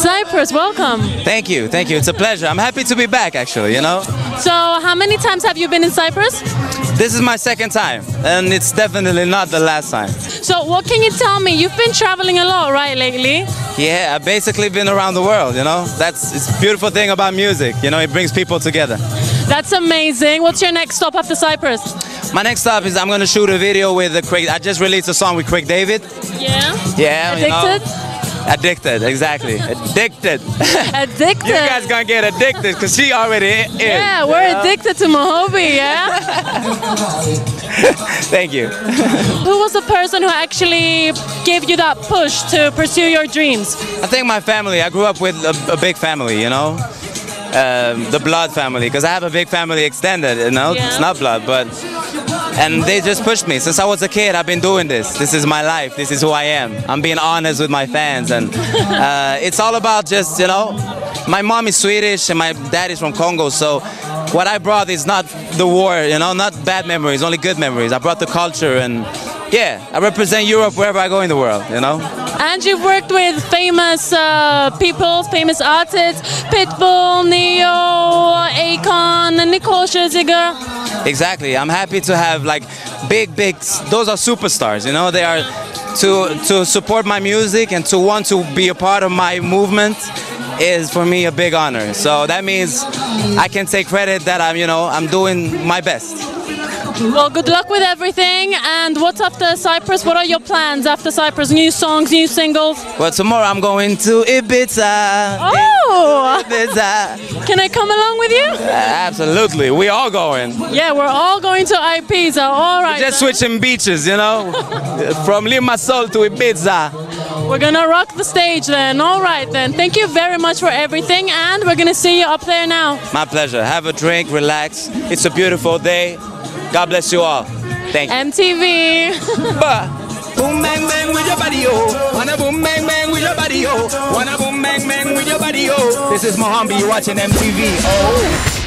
Cyprus, welcome. Thank you, thank you. It's a pleasure. I'm happy to be back, actually, you know? So, how many times have you been in Cyprus? This is my second time, and it's definitely not the last time. So, what can you tell me? You've been traveling a lot, right, lately? Yeah, I've basically been around the world, you know? It's a beautiful thing about music, you know? It brings people together. That's amazing. What's your next stop after Cyprus? My next stop is I'm going to shoot a video with Craig. I just released a song with Craig David. Yeah? Yeah, Addicted? You know? Addicted, exactly. Addicted. Addicted. You guys gonna get addicted because she already is. Yeah, we're addicted to Mohobi, yeah? Thank you. Who was the person who actually gave you that push to pursue your dreams? I think my family. I grew up with a big family, you know? The blood family, because I have a big family extended, you know? Yeah. It's not blood, but... And they just pushed me. Since I was a kid, I've been doing this. This is my life. This is who I am. I'm being honest with my fans. And it's all about just, you know, my mom is Swedish and my dad is from Congo. So what I brought is not the war, you know, not bad memories, only good memories. I brought the culture and, yeah, I represent Europe wherever I go in the world, you know. And you've worked with famous people, famous artists, Pitbull, Neo, Akon, Nicole Scherzinger. Exactly. I'm happy to have like big, those are superstars, you know, they are to support my music and to want to be a part of my movement is for me a big honor. So that means I can take credit that I'm doing my best. Well, good luck with everything. And what's after Cyprus? What are your plans after Cyprus? New songs, new singles? Well, tomorrow I'm going to Ibiza. Oh! Ibiza. Can I come along with you? Absolutely. We all going. Yeah, we're all going to Ibiza. All right. We're just switching beaches, you know, from Limassol to Ibiza. We're gonna rock the stage then. All right then. Thank you very much for everything, and we're gonna see you up there now. My pleasure. Have a drink, relax. It's a beautiful day. God bless you all. Thank you. MTV. Boom bang bang with your body, oh. Wanna boom bang bang with your body, oh. Wanna boom bang bang with your body, oh. This is Mohambi, you're watching MTV, oh.